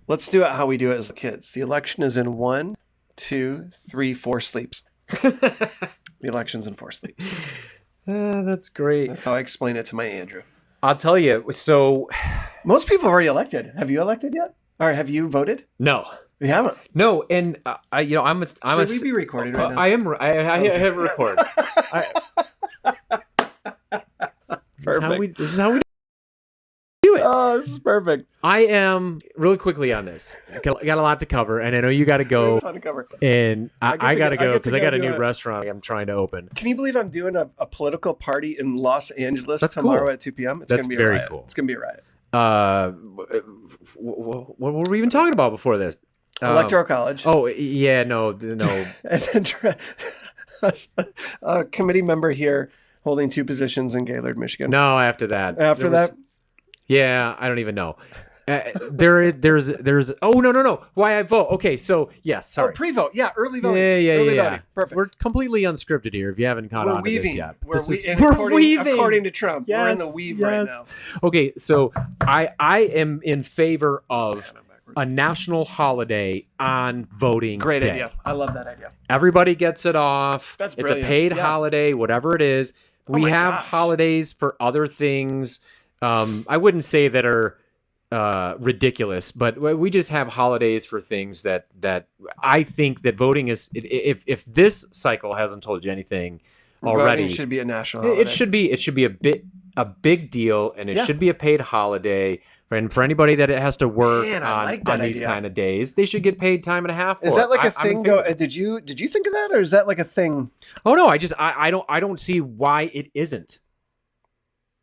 Let's do it how we do it as kids. The election is in 1, 2, 3, 4 sleeps. The election's in 4 sleeps. That's great. That's how I explain it to my Andrew. I'll tell you. So, most people have already elected. Have you elected yet? Or have you voted? No. You haven't? No, and Should we be recording right now? I am. I have recorded. Perfect. This is how we do it. Oh, this is perfect. I am really quickly on this. I got a lot to cover, and I know you got to go. To cover. And I got to go because I got a new it. restaurant I'm trying to open. Can you believe I'm doing a political party in Los Angeles That's tomorrow cool. at 2 p.m.? It's That's gonna be very a riot. cool. It's going to be a riot. What were we even talking about before this? Electoral College. Oh, yeah, no. And then a committee member here holding 2 positions in Gaylord, Michigan. No, after that. After that? Yeah, I don't even know. There's oh no why I vote. Okay, so yes, sorry. Oh, pre-vote. Yeah, early voting. Yeah. Early voting. Perfect. We're completely unscripted here if you haven't caught on to this yet. We're We're weaving. According to Trump. Yes, we're in the weave right now. Okay, so I am in favor of a national holiday on voting Great day. idea. I love that idea. Everybody gets it off. That's It's brilliant. a paid Yeah. holiday, whatever it is. We my have gosh. holidays for other things. I wouldn't say that are ridiculous, but we just have holidays for things that I think that voting is. If this cycle hasn't told you anything already, Voting should be a national holiday. it should be a big deal, and it should be a paid holiday. And for anybody that it has to work Man, I like on that these idea. kind of days, they should get paid time and a half for Is that like it. a thing? Did you think of that, or is that like a thing? Oh no, I don't see why it isn't.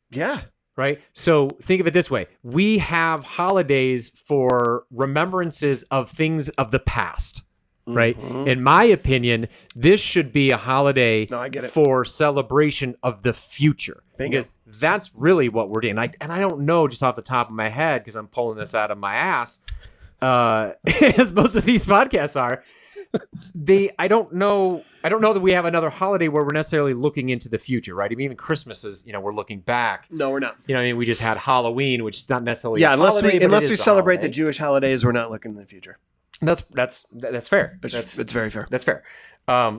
Yeah. Right? So think of it this way. We have holidays for remembrances of things of the past. Right? Mhm. In my opinion, this should be a holiday No, I get it. for celebration of the future. Bingo. Because that's really what we're doing. And I don't know just off the top of my head, because I'm pulling this out of my ass, as most of these podcasts are. I don't know that we have another holiday where we're necessarily looking into the future, right? I mean, even Christmas is, we're looking back. No, we're not. I mean, we just had Halloween, which is not necessarily Yeah, a holiday, but unless it we is a celebrate the holiday. Jewish holidays, we're not looking in the future. That's fair. It's very fair. That's fair.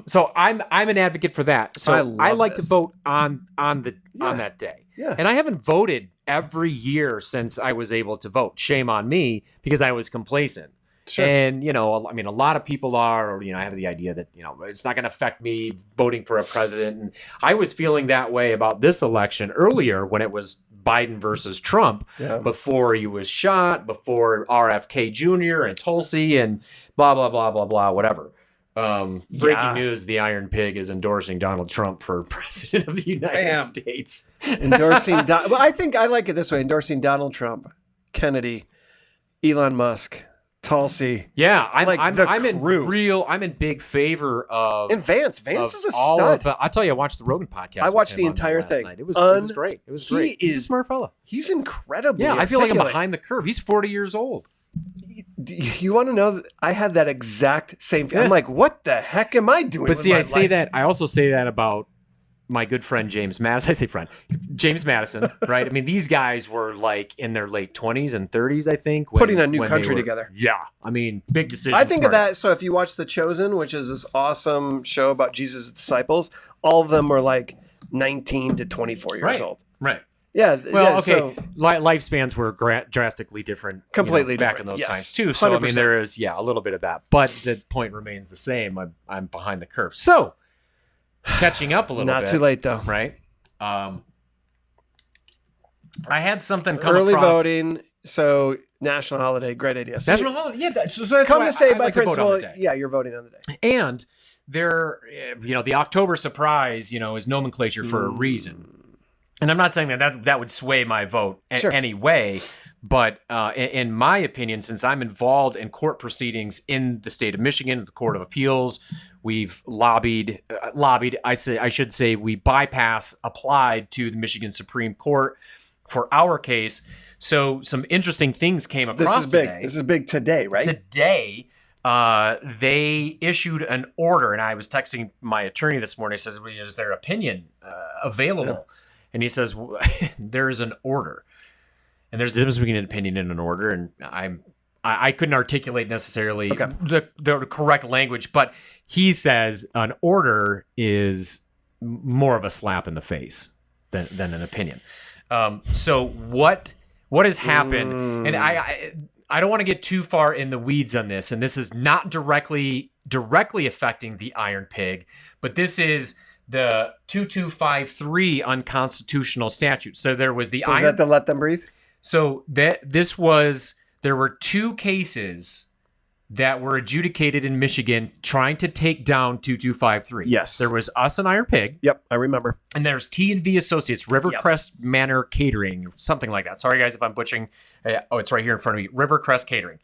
So I'm an advocate for that. So I like to vote on that day. Yeah. And I haven't voted every year since I was able to vote. Shame on me because I was complacent. Sure. And I mean, a lot of people are, or I have the idea that it's not going to affect me voting for a president. And I was feeling that way about this election earlier when it was Biden versus Trump, before he was shot, before RFK Jr. and Tulsi and blah blah blah blah blah whatever. Breaking news: the Iron Pig is endorsing Donald Trump for president of the United States. Endorsing. Well, I think I like it this way: endorsing Donald Trump, Kennedy, Elon Musk, Tulsi. Yeah, I'm in big favor of. And Vance. Vance is a all stud. I'll tell you, I watched the Rogan podcast. I watched with the him on that entire last thing. night. It was great. It was He great. He's a is- smart fella. He's incredibly. Yeah, I feel like I'm articulate. behind the curve. He's 40 years old. You want to know that I had that exact same. I'm like, what the heck am I doing? But with see, my I say life? that. I also say that about my good friend James Madison. I say friend, James Madison, right? I mean, these guys were like in their late 20s and 30s, I think. Putting a new when country they were- together. Yeah, I mean, big decision. I think of that. So if you watch The Chosen, which is this awesome show about Jesus' disciples, all of them were like 19 to 24 years old. Right. Yeah. Well, yeah, okay. so- Lifespans were drastically different, Completely back different, in those yes. times too. So I 100%. mean, there is a little bit of that, but the point remains the same. I'm behind the curve. So catching up a little bit. Not too late though. Right. I had something come Early across. voting. So national holiday. Great idea. So National holiday. Yeah. So that's come why to say I by like to vote on principle. the day. Yeah, you're voting on the day. And there, the October surprise, is nomenclature for a reason. And I'm not saying that would sway my vote any way, but in my opinion, since I'm involved in court proceedings in the state of Michigan, the Court of Appeals, we've lobbied. I should say we applied to the Michigan Supreme Court for our case. So some interesting things came across. This is big. Today. This is big today, right? Today, they issued an order, and I was texting my attorney this morning. He says, "Is their opinion available?" Yeah. And he says, "There is an order, and there's a difference between an opinion and an order." And I couldn't articulate necessarily Okay. the correct language, but he says an order is more of a slap in the face than an opinion. So what has happened? And I don't want to get too far in the weeds on this, and this is not directly affecting the Iron Pig, but this is the 2253 unconstitutional statute. So there was the Was that the Let Them Breathe? So there were two cases that were adjudicated in Michigan trying to take down 2253. Yes. There was us and Iron Pig. Yep, I remember. And there's T&V Associates, Rivercrest Manor Catering, something like that. Sorry, guys, if I'm butchering. It's right here in front of me. Rivercrest Catering.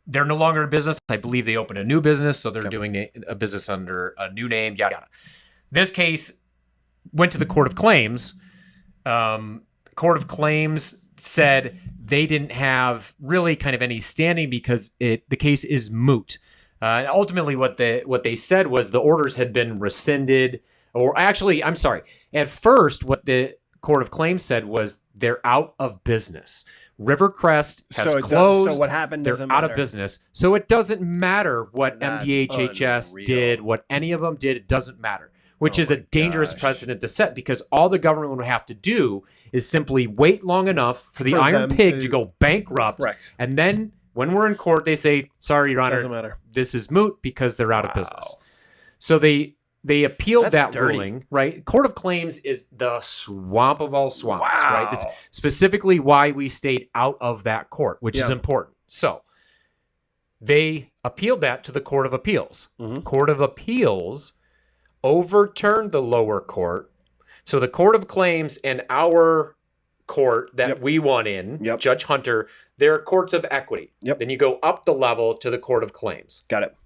They're no longer in business. I believe they opened a new business, so they're doing a business under a new name, yada, yada. This case went to the Court of Claims. Court of Claims said they didn't have really kind of any standing because the case is moot. And ultimately, what they said was the orders had been rescinded, or actually, I'm sorry. At first, what the Court of Claims said was they're out of business. Rivercrest has closed. So what happened? They're out of business. So it doesn't matter what That's MDHHS unreal. did, what any of them did. It doesn't matter. Which is a dangerous precedent to set, because all the government would have to do is simply wait long enough for the Iron Pig to go bankrupt. Correct. And then when we're in court, they say, sorry, Your Honor, Doesn't matter. this is moot because they're out of business. So they appealed that ruling, right? Court of Claims is the swamp of all swamps, right? That's specifically why we stayed out of that court, which is important. So they appealed that to the Court of Appeals. Court of Appeals overturned the lower court. So the Court of Claims and our court that we won in, Judge Hunter, they're courts of equity. Then you go up the level to the Court of Claims. Got it.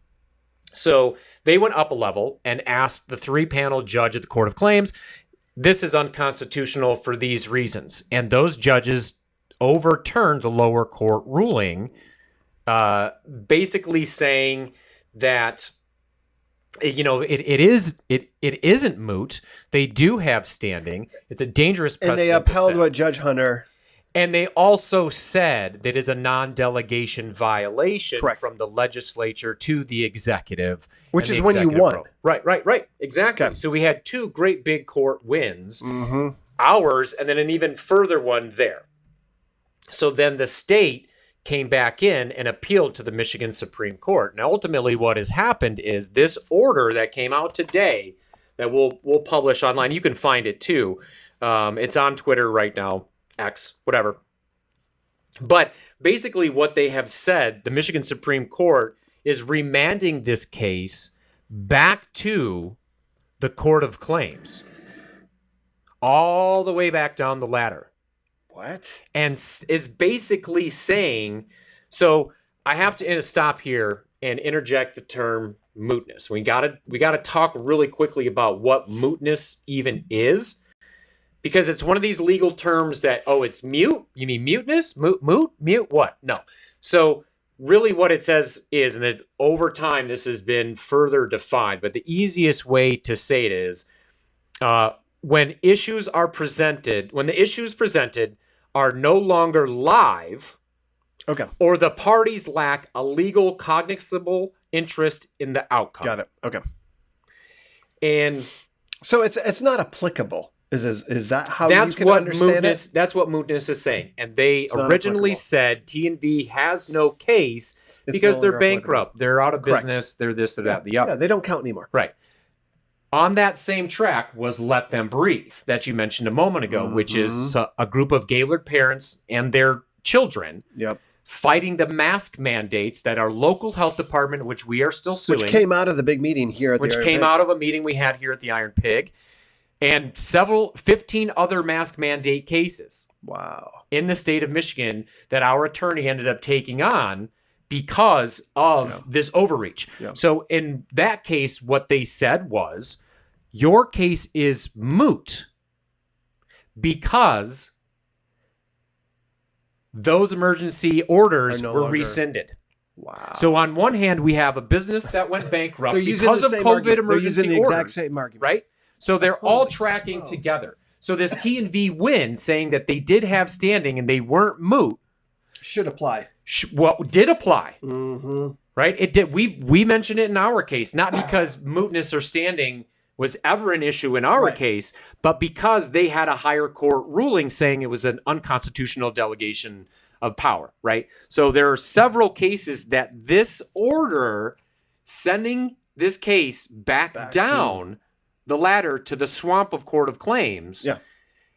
So they went up a level and asked the 3-panel judge at the Court of Claims, this is unconstitutional for these reasons. And those judges overturned the lower court ruling, basically saying that it isn't moot. They do have standing. It's a dangerous precedent. And they upheld what Judge Hunter. And they also said that is a non-delegation violation from the legislature to the executive. Which is when you won. Right. Exactly. Okay. So we had two great big court wins, ours, and then an even further one there. So then the state came back in and appealed to the Michigan Supreme Court. Now, ultimately, what has happened is this order that came out today that we'll publish online. You can find it too. It's on Twitter right now, X, whatever. But basically, what they have said, the Michigan Supreme Court is remanding this case back to the Court of Claims, all the way back down the ladder. What? And is basically saying, so I have to stop here and interject the term mootness. We gotta talk really quickly about what mootness even is, because it's one of these legal terms that, it's mute. You mean muteness? Mute? What? No. So really what it says is, and that over time this has been further defined, but the easiest way to say it is, when the issues presented are no longer live, or the parties lack a legal cognizable interest in the outcome. Got it. Okay. And so it's not applicable. Is that how you can understand it? That's what mootness is saying. And they originally said T&V has no case because they're bankrupt. They're out of business. They're this, they're that, the other. Yeah, they don't count anymore. Right. On that same track was Let Them Breathe that you mentioned a moment ago, which is a group of Gaylord parents and their children fighting the mask mandates that our local health department, which we are still suing. Which came out of the big meeting here at the Iron Pig. Which came out of a meeting we had here at the Iron Pig. And 15 other mask mandate cases. Wow. In the state of Michigan that our attorney ended up taking on because of this overreach. Yeah. So in that case, what they said was, your case is moot because those emergency orders were rescinded. Wow. So on one hand, we have a business that went bankrupt because of COVID emergency orders. They're using the exact same argument. Right? So they're all tracking together. So this T&V win saying that they did have standing and they weren't moot Should apply. Did apply. Mm-hmm. Right? It did. We mentioned it in our case, not because mootness or standing was ever an issue in our case, but because they had a higher court ruling saying it was an unconstitutional delegation of power, right? So there are several cases that this order sending this case back down the ladder to the swamp of Court of Claims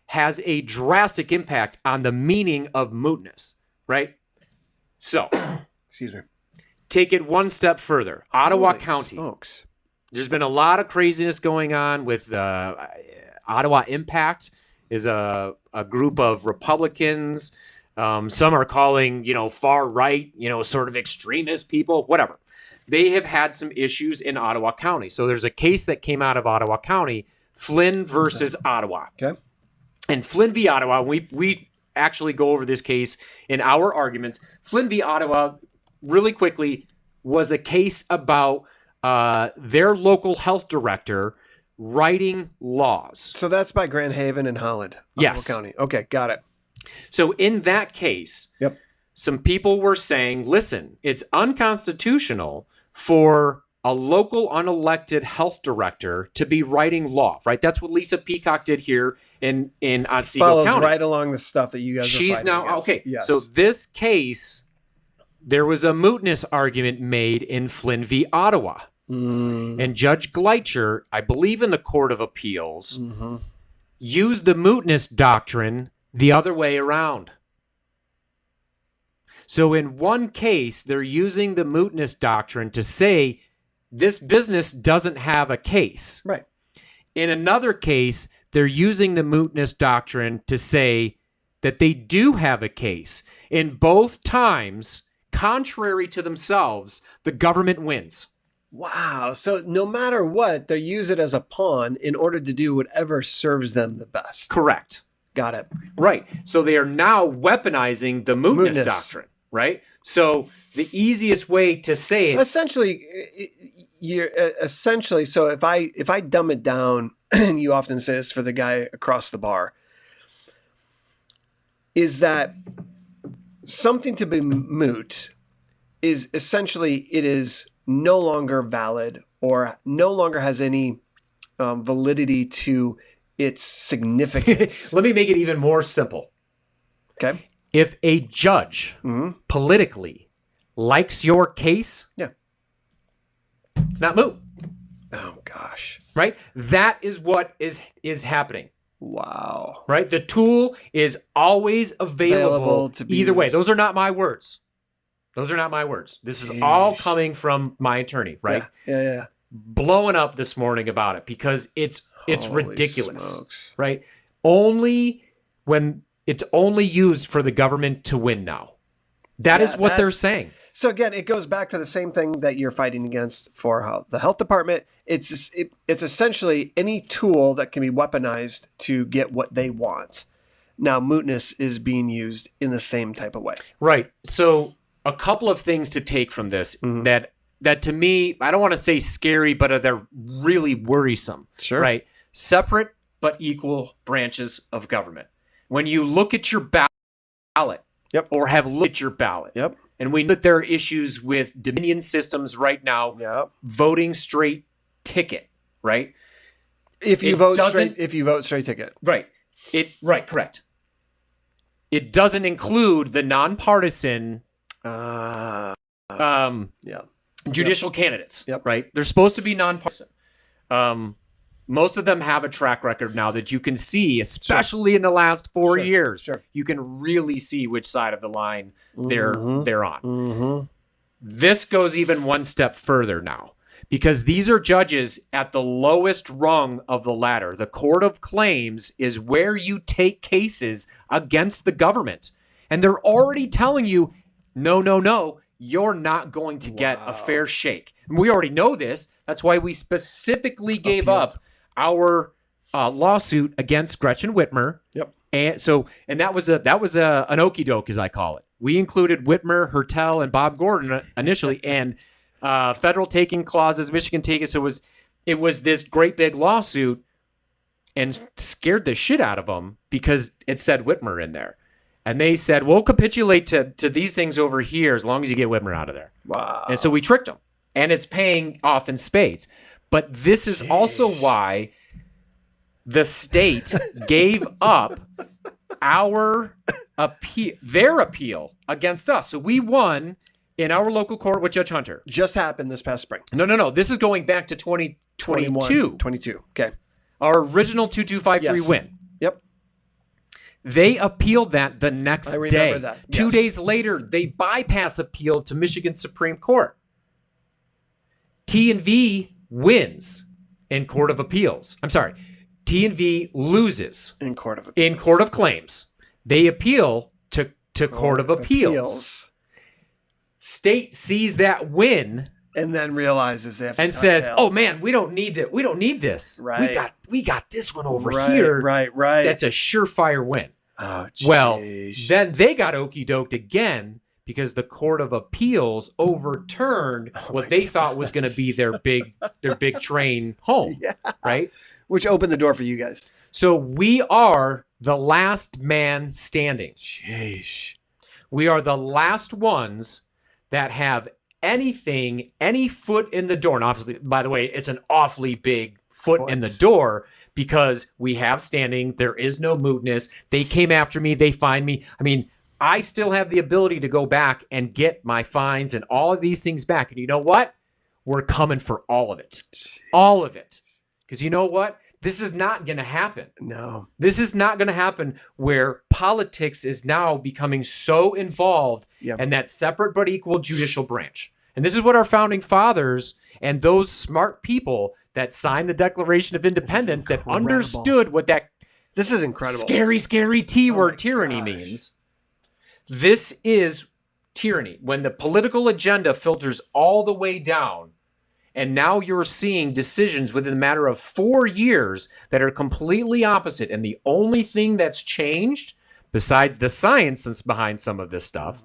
has a drastic impact on the meaning of mootness, right? So, excuse me. Take it one step further. Ottawa Holy County. Smokes. There's been a lot of craziness going on with Ottawa Impact is a group of Republicans. Some are calling, far right, sort of extremist people, whatever. They have had some issues in Ottawa County. So there's a case that came out of Ottawa County, Flynn versus Ottawa. Okay. And Flynn v. Ottawa, we actually go over this case in our arguments. Flynn v. Ottawa, really quickly, was a case about their local health director writing laws. So that's by Grand Haven and Holland. Yes. Ottawa County. Okay, got it. So in that case, some people were saying, listen, it's unconstitutional for a local unelected health director to be writing law, right? That's what Lisa Peacock did here in Otsego Follows County. right along the stuff that you guys are She's fighting now, against. okay, Yes. so this case, there was a mootness argument made in Flynn v. Ottawa. And Judge Gleicher, I believe in the Court of Appeals, used the mootness doctrine the other way around. So in one case, they're using the mootness doctrine to say this business doesn't have a case. Right. In another case, they're using the mootness doctrine to say that they do have a case. In both times, contrary to themselves, the government wins. Wow. So no matter what, they use it as a pawn in order to do whatever serves them the best. Correct. Got it. Right. So they are now weaponizing the mootness doctrine, right? So the easiest way to say it, essentially, so if I dumb it down, and you often say this for the guy across the bar, is that something to be moot is essentially it is no longer valid or no longer has any validity to its significance. Let me make it even more simple. Okay. If a judge politically likes your case, it's not moot. Oh gosh. Right? That is what is happening. Wow. Right? The tool is always available to be either way. used. Those are not my words. Those are not my words. This is all coming from my attorney, right? Yeah. Blowing up this morning about it because it's Holy ridiculous, smokes. right? Only when it's only used for the government to win now. That is what they're saying. So again, it goes back to the same thing that you're fighting against for the health department. It's essentially any tool that can be weaponized to get what they want. Now, mootness is being used in the same type of way. Right. So a couple of things to take from this that to me, I don't want to say scary, but they're really worrisome. Sure. Right. Separate but equal branches of government. When you look at your ballot or have looked at your ballot, and we know that there are issues with Dominion systems right now, voting straight ticket, right? If you vote straight ticket. Right. Correct. It doesn't include the nonpartisan judicial candidates, right? They're supposed to be nonpartisan. Most of them have a track record now that you can see, especially in the last 4 years. Sure. You can really see which side of the line they're on. This goes even one step further now because these are judges at the lowest rung of the ladder. The Court of Claims is where you take cases against the government. And they're already telling you, no, you're not going to get a fair shake. And we already know this. That's why we specifically gave up our lawsuit against Gretchen Whitmer. And that was an okie doke, as I call it. We included Whitmer, Hertel, and Bob Gordon initially, and federal taking clauses, Michigan taking. So it was this great big lawsuit, and scared the shit out of them because it said Whitmer in there. And they said, we'll capitulate to these things over here as long as you get Whitmer out of there. Wow. And so we tricked them. And it's paying off in spades. But this is also why the state gave up their appeal against us. So we won in our local court with Judge Hunter. Just happened this past spring. No. This is going back to 2022. 22. Okay. Our original 2253 win. Yep. They appealed that the next day. I remember that. Yes. 2 days later, they bypass appeal to Michigan Supreme Court. T&V wins in Court of Appeals. I'm sorry. T&V loses in Court of Appeals. In Court of Claims. They appeal to Court of Appeals. State sees that win and then realizes they have to and says, "Oh man, we don't need it. We don't need this. Right. We got this one over here. Right. That's a surefire win." Oh, geez. Well, then they got okey doked again because the Court of Appeals overturned what they thought was going to be their big train home, right? Which opened the door for you guys. So we are the last man standing. Jeez. We are the last ones that have any foot in the door. And obviously, by the way, it's an awfully big foot in the door because we have standing. There is no mootness. They came after me. They fined me. I mean, I still have the ability to go back and get my fines and all of these things back. And you know what? We're coming for all of it. All of it. Because you know what? This is not going to happen. No. This is not going to happen where politics is now becoming so involved in that separate but equal judicial branch. And this is what our founding fathers and those smart people that signed the Declaration of Independence that understood what that this is incredible. Scary T word tyranny means. This is tyranny. When the political agenda filters all the way down, and now you're seeing decisions within a matter of 4 years that are completely opposite. And the only thing that's changed, besides the science that's behind some of this stuff,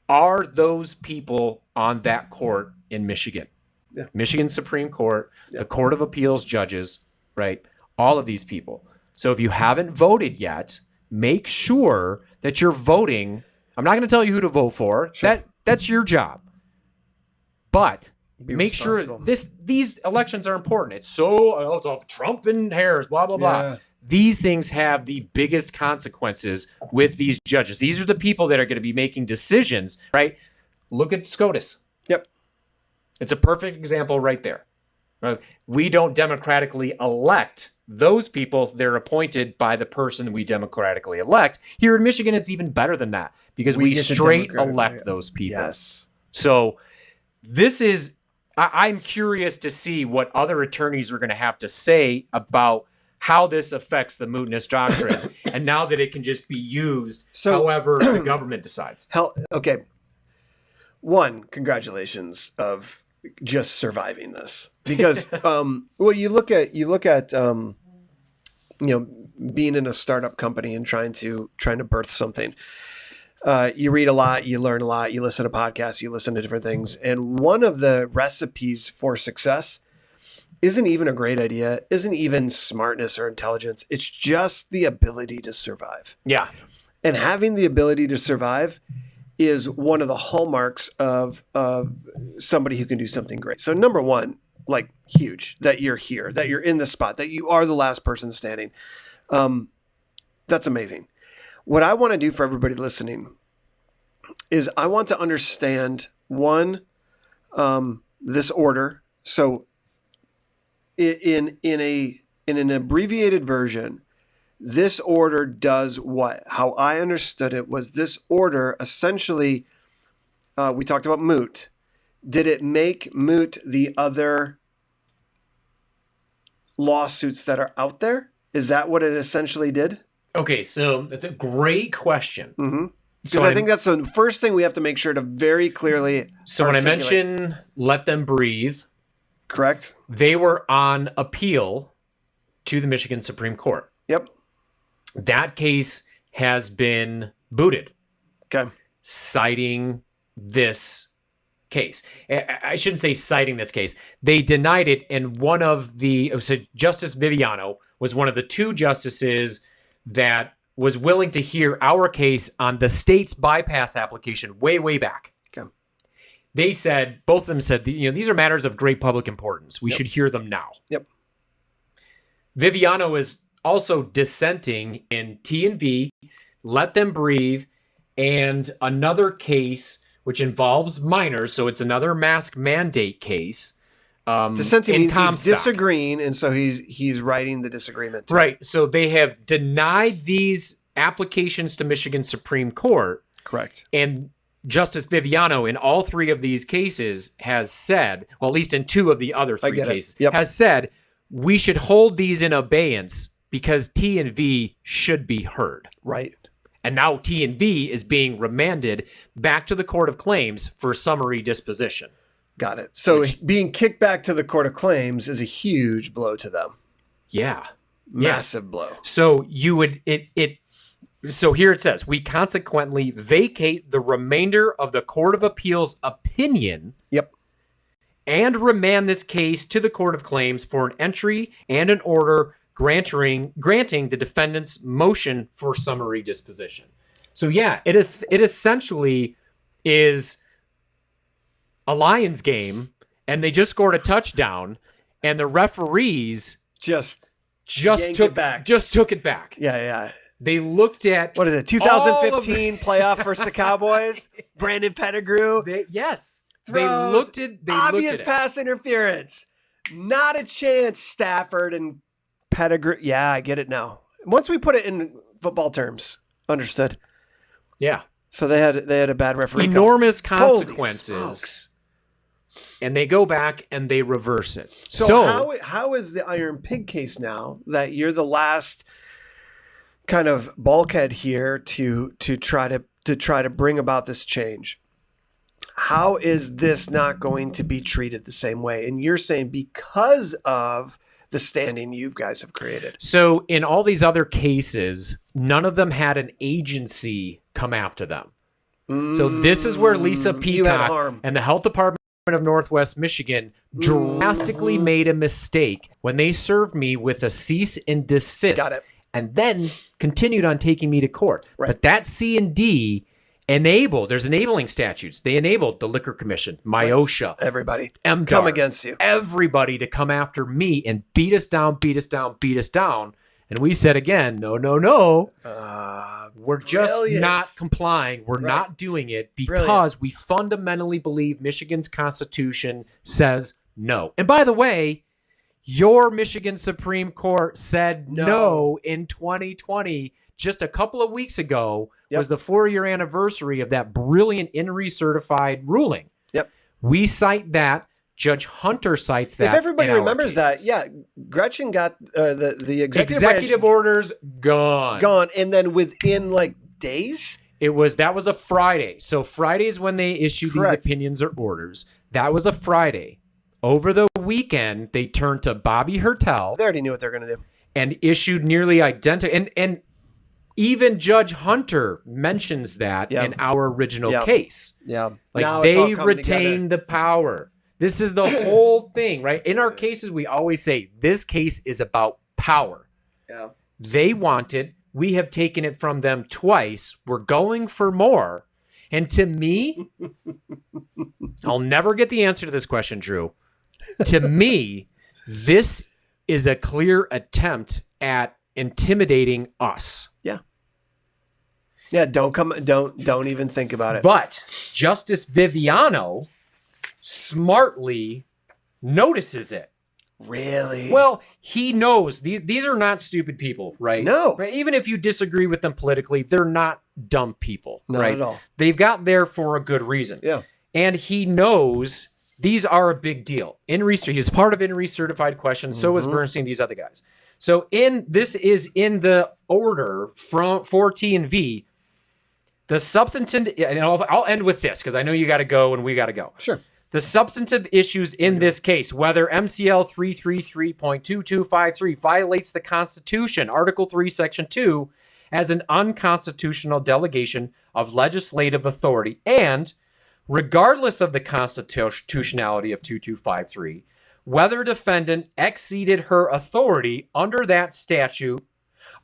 are those people on that court in Michigan. Yeah. Michigan Supreme Court, the Court of Appeals judges, right? All of these people. So if you haven't voted yet, make sure that you're voting. I'm not going to tell you who to vote for. Sure. That's your job. But make sure these elections are important. It's all Trump and Harris, blah, blah, blah. These things have the biggest consequences with these judges. These are the people that are going to be making decisions, right? Look at SCOTUS. Yep. It's a perfect example right there. We don't democratically elect those people. They're appointed by the person we democratically elect. Here in Michigan, it's even better than that because we straight elect those people. Yes. So this is... I'm curious to see what other attorneys are going to have to say about how this affects the mootness doctrine, and now that it can just be used however the government decides. Okay. One, congratulations of just surviving this, because well, you look at being in a startup company and trying to birth something. You read a lot, you learn a lot, you listen to podcasts, you listen to different things. And one of the recipes for success isn't even a great idea, isn't even smartness or intelligence. It's just the ability to survive. Yeah. And having the ability to survive is one of the hallmarks of somebody who can do something great. So number one, like huge, that you're here, that you're in the spot, that you are the last person standing. That's amazing. What I want to do for everybody listening is I want to understand this order. So in an abbreviated version, this order does what? How I understood it was this order essentially, we talked about moot. Did it make moot the other lawsuits that are out there? Is that what it essentially did? Okay, so that's a great question. Mm-hmm. Because I think that's the first thing we have to make sure to very clearly So when I mention let them breathe, correct? They were on appeal to the Michigan Supreme Court. Yep. That case has been booted. Okay. Citing this case. I shouldn't say citing this case. They denied it, and so Justice Viviano was one of the two justices that was willing to hear our case on the state's bypass application way back. Okay. They said, both of them said, these are matters of great public importance. We should hear them now. Yep. Viviano is also dissenting in T&V, Let Them Breathe, and another case which involves minors. So it's another mask mandate case. Dissenting means he's disagreeing, and so he's writing the disagreement too. Right. So they have denied these applications to Michigan Supreme Court. Correct. And Justice Viviano, in all three of these cases, has said, well, at least in two of the other three cases, has said, we should hold these in abeyance because T&V should be heard. Right. And now T&V is being remanded back to the Court of Claims for summary disposition. Got it. So being kicked back to the Court of Claims is a huge blow to them. Yeah. Massive blow. So you would so here it says, we consequently vacate the remainder of the Court of Appeals opinion. Yep. And remand this case to the Court of Claims for an entry and an order granting the defendant's motion for summary disposition. So yeah, it essentially is a Lions game, and they just scored a touchdown, and the referees just took it back. Yeah. They looked at what is it? 2015 playoff versus the Cowboys. Brandon Pettigrew. They throws, looked at obvious pass interference. Not a chance. Stafford and Pettigrew. Yeah, I get it now. Once we put it in football terms, understood. Yeah. So they had a bad referee. Enormous consequences. And they go back and they reverse it. So how is the Iron Pig case now that you're the last kind of bulkhead here to try to bring about this change? How is this not going to be treated the same way? And you're saying because of the standing you guys have created. So in all these other cases, none of them had an agency come after them. So this is where Lisa Peacock and the Health Department of Northwest Michigan drastically made a mistake when they served me with a cease and desist and then continued on taking me to court. Right. But that C&D there's enabling statutes. They enabled the Liquor Commission, MIOSHA, everybody MDAR, come against you. Everybody to come after me and beat us down. And we said again, no. We're just not complying. We're not doing it because we fundamentally believe Michigan's Constitution says no. And by the way, your Michigan Supreme Court said no in 2020. Just a couple of weeks ago was the 4-year anniversary of that brilliant INRI certified ruling. Yep. We cite that. Judge Hunter cites that. If everybody remembers that, Gretchen got the executive orders gone, and then within like days, that was a Friday. So Fridays when they issue these opinions or orders, that was a Friday. Over the weekend, they turned to Bobby Hertel. They already knew what they're going to do, and issued nearly identical. And even Judge Hunter mentions that in our original case. Yeah, like now they retain the power. This is the whole thing, right? In our cases, we always say this case is about power. Yeah. They want it. We have taken it from them twice. We're going for more. And to me, I'll never get the answer to this question, Drew. To me, this is a clear attempt at intimidating us. Yeah. Yeah, don't even think about it. But Justice Viviano smartly notices it. Really? Well, he knows these are not stupid people, right? No. Right? Even if you disagree with them politically, they're not dumb people, not right? At all. They've got there for a good reason. Yeah. And he knows these are a big deal. He's part of INRI certified questions. So is Bernstein, these other guys. So this is in the order for T&V. The substantive, and I'll end with this because I know you got to go and we got to go. Sure. The substantive issues in this case, whether MCL 333.2253 violates the Constitution, Article 3, Section 2, as an unconstitutional delegation of legislative authority, and regardless of the constitutionality of 2253, whether defendant exceeded her authority under that statute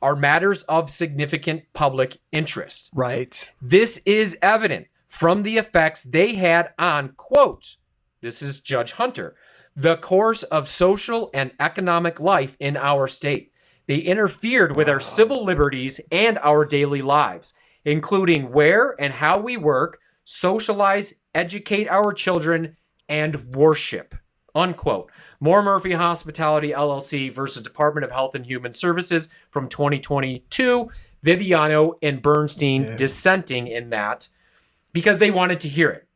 are matters of significant public interest. Right. This is evident from the effects they had on, quote, this is Judge Hunter, the course of social and economic life in our state. They interfered with our civil liberties and our daily lives, including where and how we work, socialize, educate our children, and worship, unquote. Moore Murphy Hospitality LLC versus Department of Health and Human Services from 2022. Viviano and Bernstein dissenting in that because they wanted to hear it.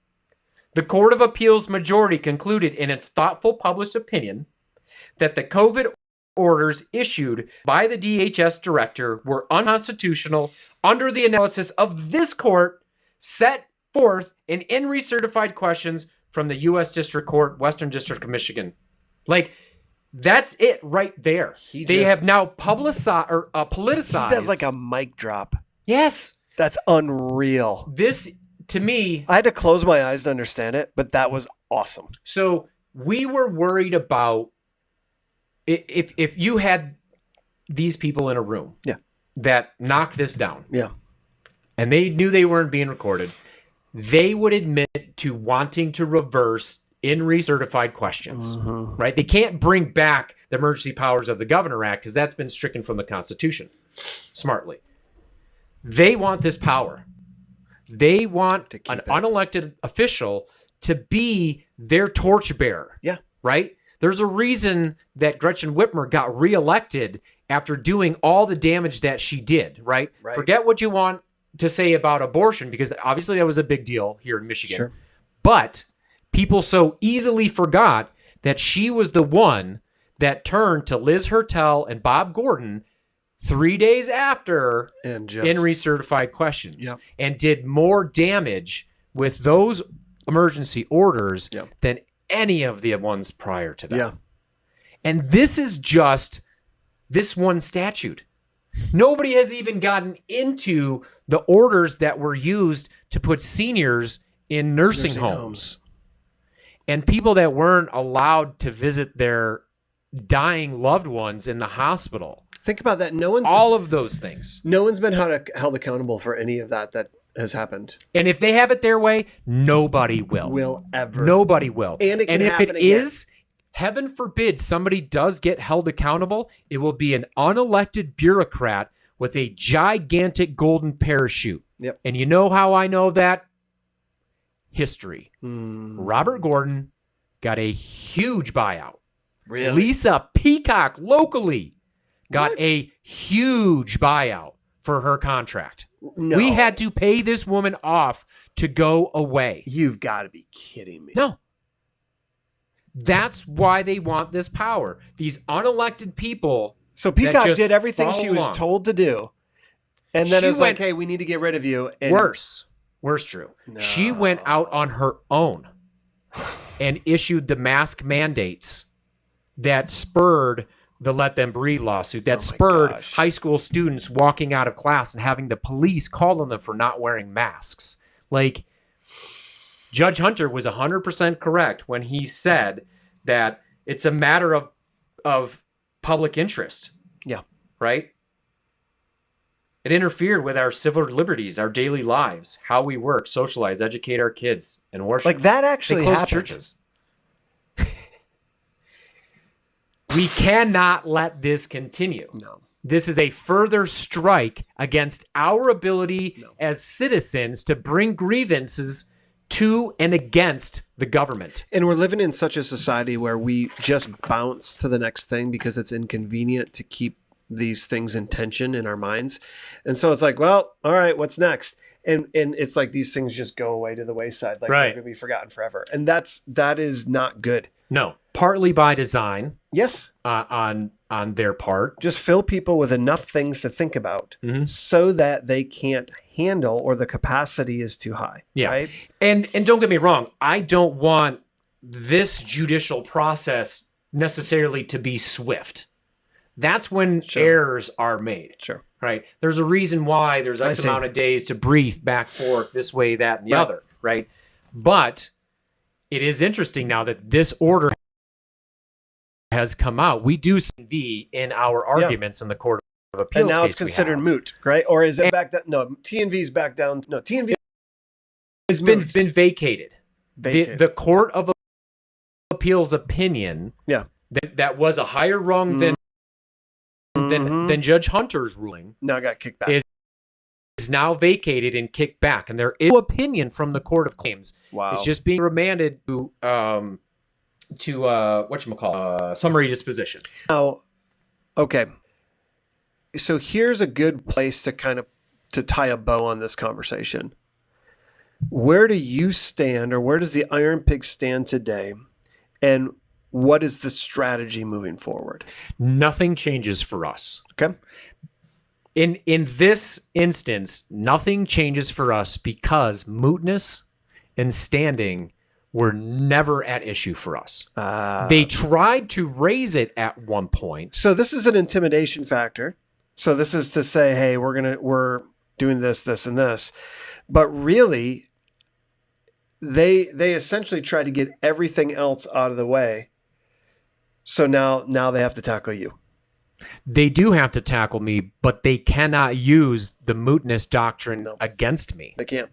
The Court of Appeals majority concluded in its thoughtful published opinion that the COVID orders issued by the DHS director were unconstitutional under the analysis of this court set forth in recertified questions from the U.S. District Court, Western District of Michigan. Like, that's it right there. They have now politicized. He does like a mic drop. Yes. That's unreal. This, to me... I had to close my eyes to understand it, but that was awesome. So we were worried about if you had these people in a room that knocked this down, and they knew they weren't being recorded, they would admit to wanting to reverse in recertified questions, right? They can't bring back the Emergency Powers of the Governor Act because that's been stricken from the Constitution, smartly. They want this power. They want an unelected official to be their torchbearer. Yeah. Right? There's a reason that Gretchen Whitmer got reelected after doing all the damage that she did, right? Forget what you want to say about abortion, because obviously that was a big deal here in Michigan. Sure. But people so easily forgot that she was the one that turned to Liz Hertel and Bob Gordon 3 days after in recertified questions and did more damage with those emergency orders than any of the ones prior to that. Yeah. And this is just this one statute. Nobody has even gotten into the orders that were used to put seniors in nursing homes and people that weren't allowed to visit their dying loved ones in the hospital. Think about that. All of those things. No one's been held accountable for any of that has happened. And if they have it their way, nobody will. Nobody will. And if it is, heaven forbid somebody does get held accountable, it will be an unelected bureaucrat with a gigantic golden parachute. Yep. And you know how I know that? History. Robert Gordon got a huge buyout. Really? Lisa Peacock locally got a huge buyout for her contract. No. We had to pay this woman off to go away. You've got to be kidding me. No. That's why they want this power. These unelected people. So Peacock did everything she was told to do. And then it was like, hey, we need to get rid of you. And worse, Drew. No. She went out on her own and issued the mask mandates that spurred the Let Them Breathe lawsuit, that spurred high school students walking out of class and having the police call on them for not wearing masks. Like, Judge Hunter was 100% correct when he said that it's a matter of public interest. Yeah. Right? It interfered with our civil liberties, our daily lives, how we work, socialize, educate our kids, and worship. Like, that actually happened. Churches. We cannot let this continue. No. This is a further strike against our ability as citizens to bring grievances to and against the government. And we're living in such a society where we just bounce to the next thing because it's inconvenient to keep these things in tension in our minds. And so it's like, well, all right, what's next? And it's like these things just go away to the wayside. Like they're going to be forgotten forever. And that is not good. No, partly by design. Yes. On their part. Just fill people with enough things to think about so that they can't handle or the capacity is too high. Yeah. Right? And don't get me wrong. I don't want this judicial process necessarily to be swift. That's when errors are made. Sure. Right. There's a reason why there's X amount of days to brief back, forth, this way, that, and the other. Right. But it is interesting now that this order has come out. We do see in our arguments in the court of Appeals And now it's case we considered have. moot, right? Or is it back down? No, T&V's back down. No, T&V It's been vacated. vacated. The Court of Appeals opinion Yeah. that was a higher rung than Judge Hunter's ruling Now got kicked back. is now vacated and kicked back, and there is no opinion from the Court of Claims. Wow. It's just being remanded to whatchamacallit, summary disposition. Now, okay. So here's a good place to kind of to tie a bow on this conversation. Where do you stand, or where does the Iron Pig stand today, and what is the strategy moving forward? Nothing changes for us. Okay. In this instance, nothing changes for us because mootness and standing were never at issue for us. They tried to raise it at one point. So this is an intimidation factor. So this is to say, hey, we're doing this, this, and this. But really, they essentially try to get everything else out of the way. So now they have to tackle you. They do have to tackle me, but they cannot use the mootness doctrine against me. They can't.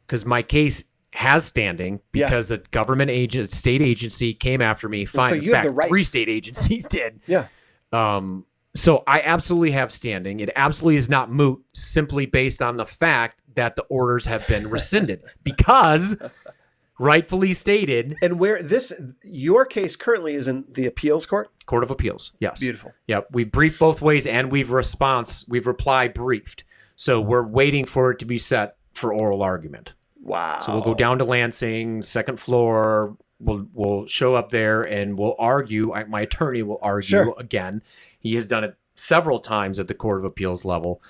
Because my case has standing because a government agent, state agency came after me. Fine. So you have the rights. 3 state agencies did. Yeah. So I absolutely have standing. It absolutely is not moot simply based on the fact that the orders have been rescinded because rightfully stated. And where your case currently is in the appeals court? Court of Appeals. Yes. Beautiful. Yep. We briefed both ways and we've reply briefed. So we're waiting for it to be set for oral argument. Wow. So we'll go down to Lansing, second floor. We'll show up there and we'll argue. My attorney will argue again. He has done it several times at the Court of Appeals level.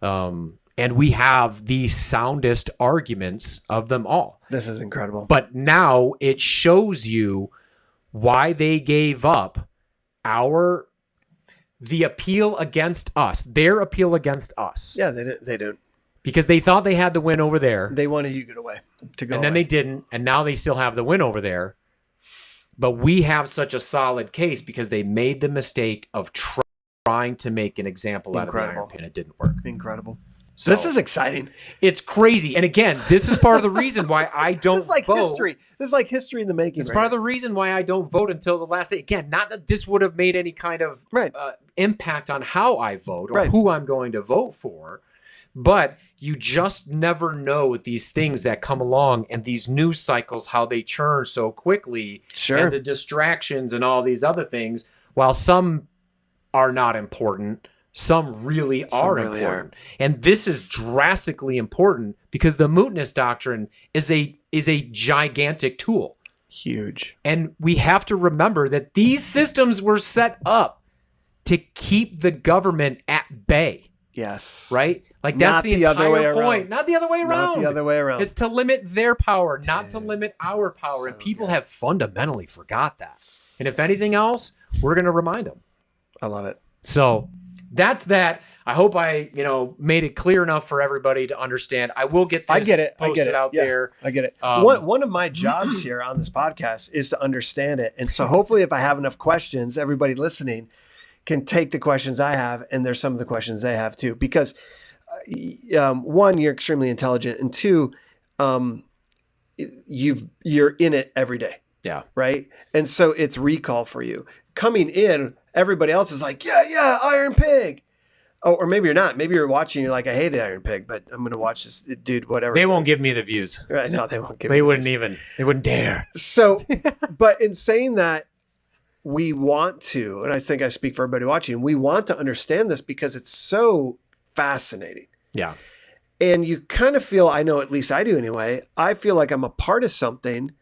And we have the soundest arguments of them all. This is incredible. But now it shows you why they gave up the appeal against us, their appeal against us. Yeah, they don't. Because they thought they had the win over there. They wanted you to go away. And then they didn't, and now they still have the win over there. But we have such a solid case because they made the mistake of trying to make an example out of the Iron Pig, and it didn't work. Incredible. So this is exciting. It's crazy. And again, this is part of the reason why I don't This is like vote. history. This is like history in the making. It's part of the reason why I don't vote until the last day. Again, not that this would have made any kind of impact on how I vote or who I'm going to vote for. But you just never know with these things that come along and these news cycles, how they churn so quickly. Sure. And the distractions and all these other things. While some are not important, some really are important. And this is drastically important because the mootness doctrine is a gigantic tool. Huge. And we have to remember that these systems were set up to keep the government at bay. Yes. Right? Like that's the entire point. Not the other way around. Not the other way around. It's to limit their power, not to limit our power. And people have fundamentally forgot that. And if anything else, we're going to remind them. I love it. So that's that. I hope I, made it clear enough for everybody to understand. I will get this posted out there. I get it. One of my jobs here on this podcast is to understand it. And so hopefully if I have enough questions, everybody listening can take the questions I have, and there's some of the questions they have too. Because one, you're extremely intelligent, and two, you're in it every day. Yeah. Right. And so it's recall for you. Coming in, everybody else is like, yeah, Iron Pig. Oh, or maybe you're not. Maybe you're watching. You're like, I hate the Iron Pig, but I'm going to watch this dude. Whatever. They won't give me the views. Right? No, they won't give. They wouldn't even. They wouldn't dare. So, but in saying that, we want to, and I think I speak for everybody watching. We want to understand this because it's so fascinating. Yeah. And you kind of feel, I know, at least I do anyway. I feel like I'm a part of something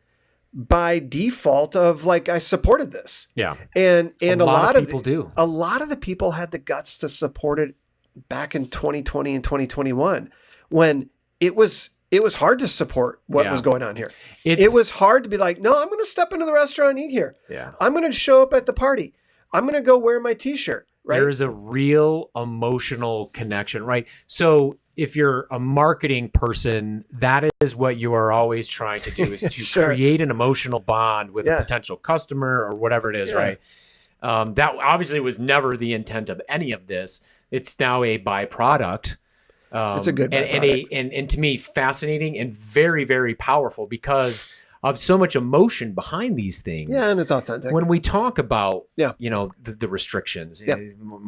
by default of like, I supported this. Yeah. And a lot of people do. A lot of the people had the guts to support it back in 2020 and 2021 when it was hard to support what was going on here. It was hard to be like, no, I'm going to step into the restaurant and eat here. Yeah. I'm going to show up at the party. I'm going to go wear my t-shirt. Right. There is a real emotional connection, right? So if you're a marketing person, that is what you are always trying to do is to create an emotional bond with a potential customer or whatever it is, right? That obviously was never the intent of any of this. It's now a byproduct. It's a good byproduct. And to me, fascinating and very, very powerful because of so much emotion behind these things. Yeah, and it's authentic. When we talk about, Yeah. the restrictions, Yeah.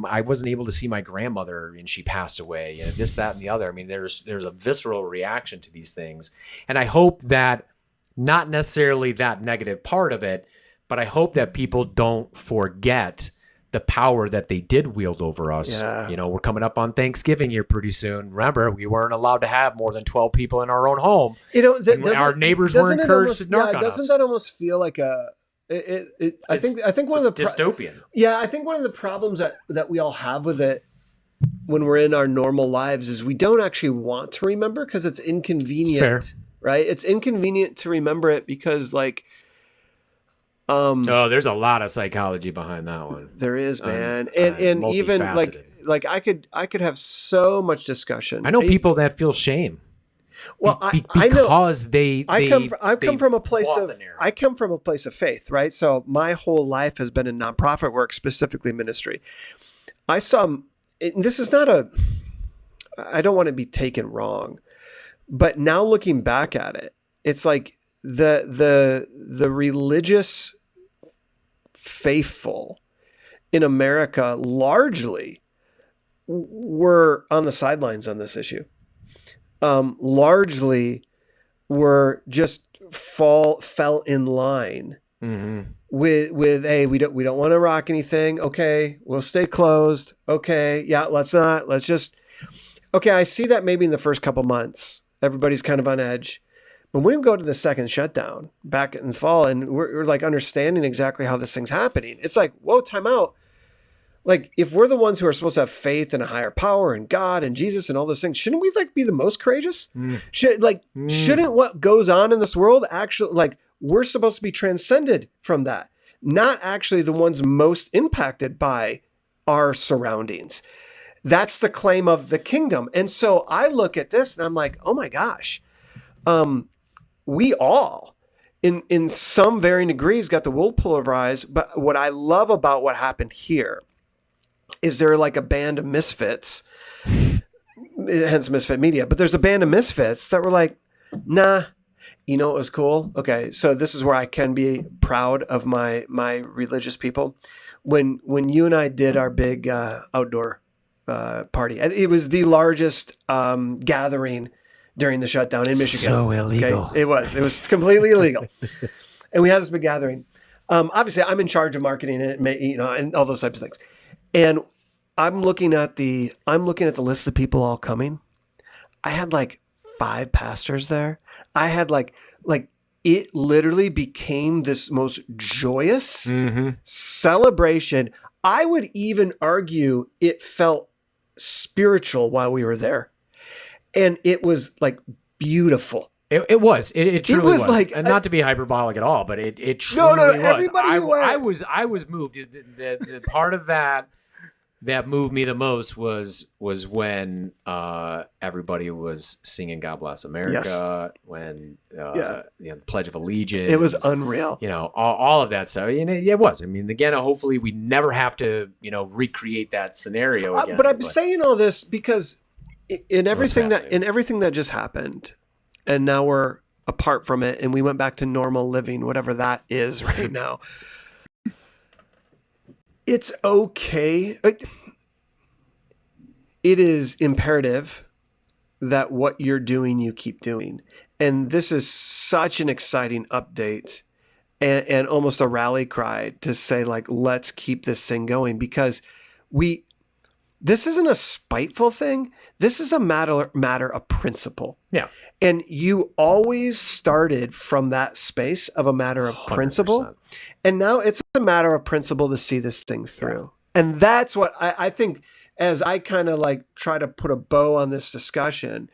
I wasn't able to see my grandmother and she passed away, this, that, and the other. I mean, there's a visceral reaction to these things. And I hope that not necessarily that negative part of it, but I hope that people don't forget the power that they did wield over us. Yeah. We're coming up on Thanksgiving here pretty soon. Remember, we weren't allowed to have more than 12 people in our own home. Our neighbors were encouraged to narc on us. Doesn't that almost feel like I think one of the dystopian. I think one of the problems that we all have with it when we're in our normal lives is we don't actually want to remember because it's inconvenient. It's fair. Right? It's inconvenient to remember it because there's a lot of psychology behind that one. There is, man. And even like I could have so much discussion. I know people that feel shame. Well, I come from a place of faith, right? So my whole life has been in nonprofit work, specifically ministry. I saw, this is not I don't want to be taken wrong, but now looking back at it, it's like the religious faithful in America largely were on the sidelines on this issue. Largely were just fell in line with hey, we don't want to rock anything. Okay, we'll stay closed. Okay, yeah, let's just okay. I see that maybe in the first couple months, everybody's kind of on edge. But when we go to the second shutdown back in the fall and we're like understanding exactly how this thing's happening, it's like, whoa, time out. Like if we're the ones who are supposed to have faith in a higher power and God and Jesus and all those things, shouldn't we be the most courageous? Shouldn't what goes on in this world actually we're supposed to be transcended from that, not actually the ones most impacted by our surroundings. That's the claim of the kingdom. And so I look at this and I'm like, oh my gosh. We all, in some varying degrees, got the world polarized. But what I love about what happened here is there like a band of misfits, hence Misfit Media. But there's a band of misfits that were like, nah, it was cool. Okay, so this is where I can be proud of my religious people. When you and I did our big outdoor party, it was the largest gathering during the shutdown in Michigan. So illegal. Okay? It was completely illegal. And we had this big gathering. Obviously I'm in charge of marketing it, and all those types of things. And I'm looking at the list of people all coming. I had like 5 pastors there. I had like it literally became this most joyous celebration. I would even argue it felt spiritual while we were there. And it was like beautiful. It was. It truly was. Like, and not to be hyperbolic at all, but it truly was. Everybody I was moved. The part of that moved me the most was when everybody was singing "God Bless America," when the Pledge of Allegiance. It was unreal. All of that stuff. And it was. I mean, again, hopefully we never have to recreate that scenario again. But I'm saying all this because in everything that just happened, and now we're apart from it and we went back to normal living, whatever that is right now. It's okay. It is imperative that what you're doing, you keep doing. And this is such an exciting update and almost a rally cry to say, like, let's keep this thing going because this isn't a spiteful thing. This is a matter of principle. Yeah. And you always started from that space of a matter of 100%. Principle. And now it's a matter of principle to see this thing through. Yeah. And that's what I think as I kind of like try to put a bow on this discussion,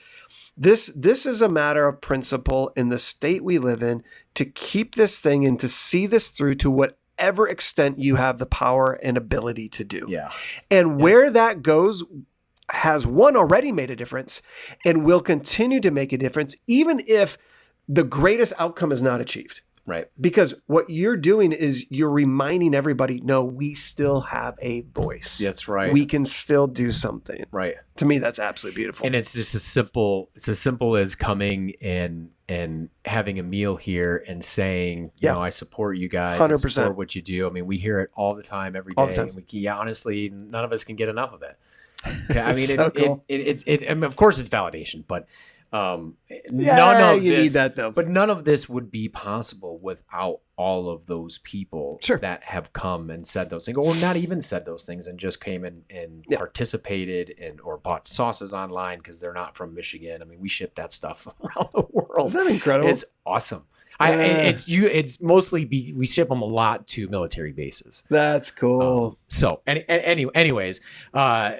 this is a matter of principle in the state we live in to keep this thing and to see this through to whatever extent you have the power and ability to do. Yeah. And where that goes has already made a difference and will continue to make a difference, even if the greatest outcome is not achieved. Right. Because what you're doing is you're reminding everybody, no, we still have a voice. That's right. We can still do something. Right. To me, that's absolutely beautiful. And it's just as simple as coming and having a meal here and saying, you know, I support you guys. 100%. I support what you do. I mean, we hear it all the time, every day. And honestly, none of us can get enough of it. I mean, cool. I mean, of course it's validation, but none of this would be possible without all of those people that have come and said those things, or not even said those things, and just came and participated or bought sauces online because they're not from Michigan. I mean, we ship that stuff around the world. Isn't that incredible? It's awesome. It's mostly we ship them a lot to military bases. That's cool. Anyways, I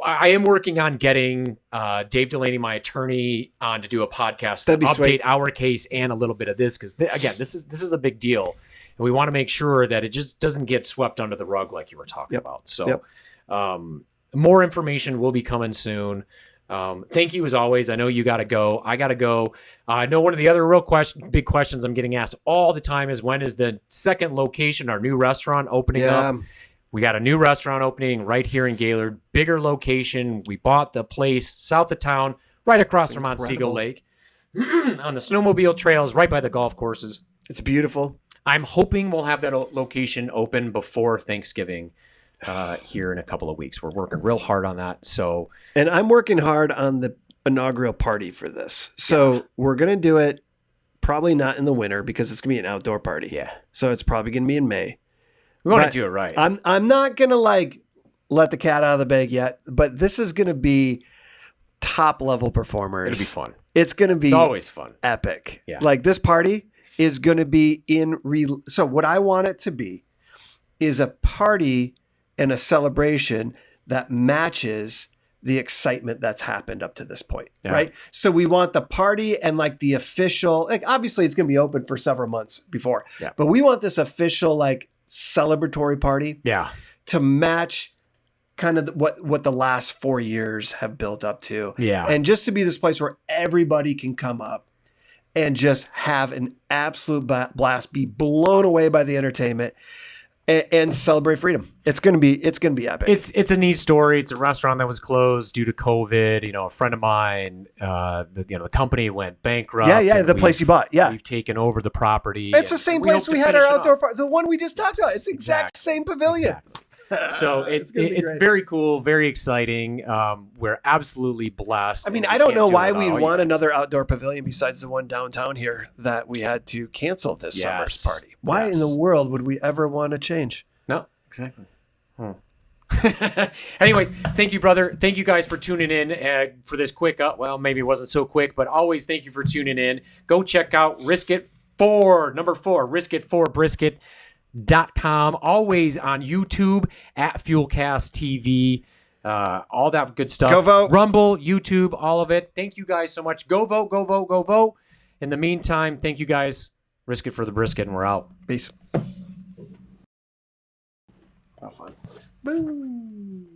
am working on getting Dave Delaney, my attorney, on to do a podcast to update our case and a little bit of this because again, this is a big deal, and we want to make sure that it just doesn't get swept under the rug like you were talking about. So, more information will be coming soon. Thank you as always. I know you got to go. I got to go. I know one of the other big questions I'm getting asked all the time is when is the second location, our new restaurant opening up? We got a new restaurant opening right here in Gaylord, bigger location. We bought the place south of town, right across from Montseagull Lake, on the snowmobile trails, right by the golf courses. It's beautiful. I'm hoping we'll have that location open before Thanksgiving. Here in a couple of weeks. We're working real hard on that. So, and I'm working hard on the inaugural party for this. So we're going to do it probably not in the winter because it's going to be an outdoor party. Yeah. So it's probably going to be in May. We want to do it right. I'm not going to let the cat out of the bag yet, but this is going to be top level performers. It'll be fun. It's going to be It's always fun. Epic. Yeah. Like this party is going to be so what I want it to be is a party and a celebration that matches the excitement that's happened up to this point, right? So we want the party and the official, obviously it's going to be open for several months before, but we want this official celebratory party to match kind of what the last 4 years have built up to. And just to be this place where everybody can come up and just have an absolute blast, be blown away by the entertainment, and celebrate freedom. It's gonna be epic. It's a neat story. It's a restaurant that was closed due to COVID. A friend of mine, the company went bankrupt. The place you bought. We've taken over the property. It's the same place we had our outdoor party. The one we just talked about. It's the exact same pavilion. Exactly. So it's very cool, very exciting. We're absolutely blessed. I mean, I don't know why we'd want another outdoor pavilion besides the one downtown here that we had to cancel this summer's party. Why in the world would we ever want to change? No, exactly. Anyways, thank you, brother. Thank you guys for tuning in for this quick maybe it wasn't so quick, but always thank you for tuning in. Go check out Risk It 4, number 4, Risk It 4 Brisket.com, always on YouTube at Fuelcast TV, all that good stuff. Go vote. Rumble, YouTube, all of it. Thank you guys so much. Go vote, go vote, go vote. In the meantime, thank you guys. Risk it for the brisket, and we're out. Peace. Have fun. Boom.